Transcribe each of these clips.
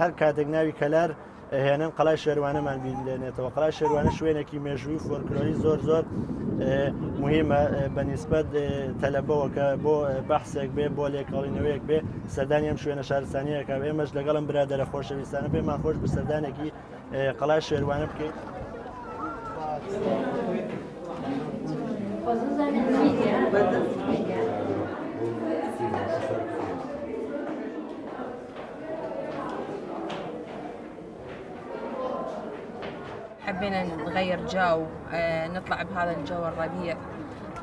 هەر کاتێک ناوی کەلار هێنن قەڵای شێروانەمان بینێتەوە. قەڵای شێروانە شوێنێکی مێژووی فۆلکلۆری زۆر مهمە بەنسبەت تەلەبەوە کە بۆ بەحسێک بێ بۆ لێکەڵینەوەیەک بێ سەردانی ئەم شوێنە شارستانیەکە ئێمەش لەگەڵم برادەرە خۆشەویستانە پێمان خۆش بە سەردانێکی قەڵای شێروانە بکەین. حبينا نغير جو، نطلع بهذا الجو الربيع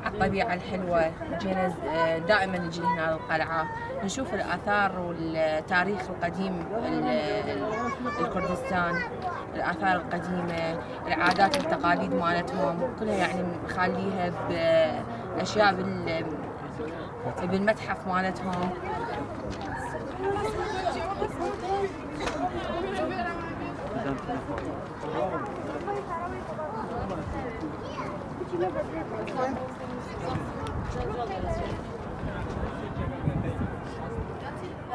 على الطبيعة الحلوة. جينا دائما نجي هنا للقلعة نشوف الآثار والتاريخ القديم الكردستان، الآثار القديمة، العادات والتقاليد مالتهم كلها يعني مخليها بأشياء بالمتحف مالتهم.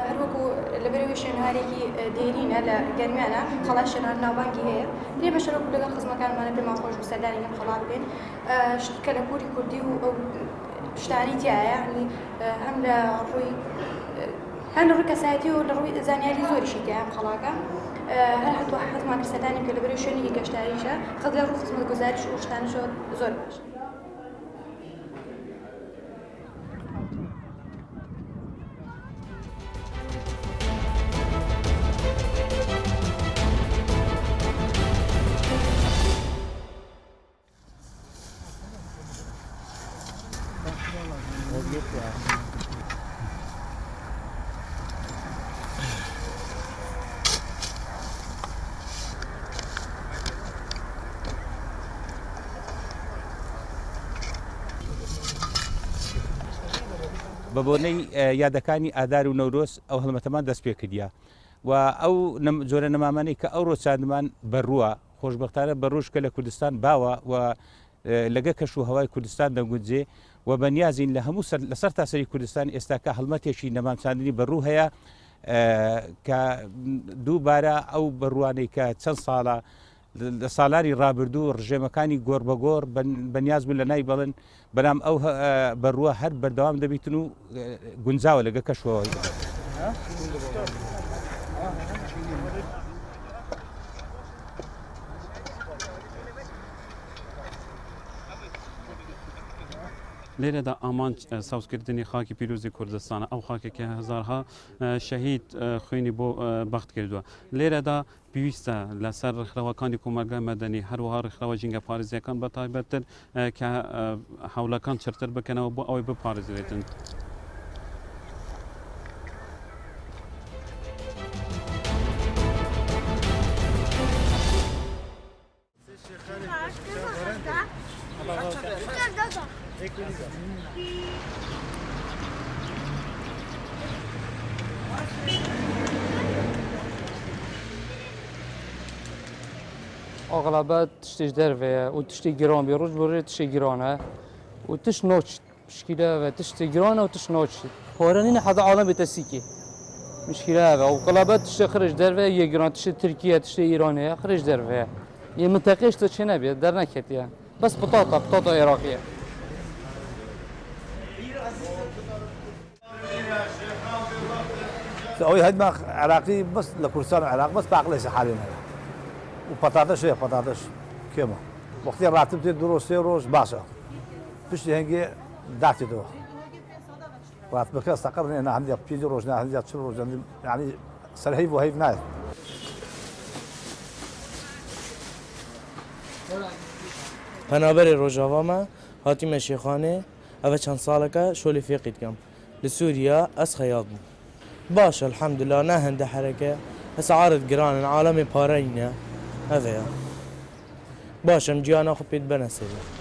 هەروەکو لەبەرەوەی شوێنهارێکی دێرینە لە گەرمیانە قەڵای شێروان ناوبانگی هەیە. لێ بەشەرەکو لەگەڵ خزمەکانمانە پێمان خۆش بە سەردانی ئەم قەڵا بکەین کە لە کوردی کوردی و ئەو شتانی تایە، یعنی هەم لە ڕووی کەسایەتی و لە ڕووی زانیاری زۆریشی تایە ئەم قەڵاکە. هەر حتمان سەردانی کە لەبەرەوەی شوێنێکی گەشتاریشە خەڵک ڕوو خزمەتگوزاریش و شتانش زۆر باشە. بە بۆنەی یادەکانی ئادار و نەورۆز ئەو هەڵمەتەمان دەست پێ کردیا و ئەو جۆرە نەمامانەی کە ئەو ڕۆچاندمان بەڕووە خۆشبەختانە بەڕۆژکە لە کوردستان باوە و لەگە کەش و هەوای کوردستان دەگونجێ و بەنیازین لە هەموو لەسەر تاسەری کوردستان ئێستاکە هەڵمەتێکی نەمامچاندنی بەڕوو هەیە کە دووبارە ئەو بەڕوانەی کە چەند ساڵە لە ساڵانی ڕابردوو ڕژێمەکانی گۆڕ بە گۆڕ بەنیاز بوون لە نای بەڵن بەرام ئەو بەڕووە هەر بەردەوام دەبیتن و گونجاوە لەگە کەشەوەی. لێرەدا ئامان ساوزکردنی خاکی پیرۆزی کوردستانە ئەو خاکێکی هەزارها شەهید خوێنی بۆ بەخت کردووە. لێرەدا پێویستە لەسەر ڕێکخراوەکانی کۆمەلگای مەدەنی هەروەها ڕێکخراوە ژینگە پارێزیەکان بەتایبەتتر کە هەوڵەکان چرتر بکەنەوە بۆ ئەوەی بپارێزرێتن. أغلبات تشتي درفة وتشتي جرام بيروج بري تشتي جرانة وتش نوتش مشكلة تشتي جرانة وتش نوتش هورانين حدا عالم بتسيكي مشكلة هذا وأغلبات تشتي خرج درفة هي جران تشتي تركيا تشتي إيرانية خرج درفة هي منطقة تشتي نبي درنا كتيا بس بطاطا عراقية. أوي هدمة عراقي بس لكردستان العراق بس بعقليش حاليا وبطاطش هي بطاطش كيما وقت راتب تي دروس روز باشا بشتي هنجي دعتي دو راتبك استقرني انا عندي بيجي روز عندي 10 روز يعني سرهيف وهيف نايف. پنابەری ڕۆژاوامە هاتیمە شێخانێ ئەوە چەند ساڵەکە شۆلی فێقی دکەم لە سووریا ئەس خەیاڵ بوو باشە الحەمدوللا نا هەندە حرەکە ئەسعارت گرانن عالەمی پارەینە هەڤەیە باشم گیانە خۆ پێت بەنەسەری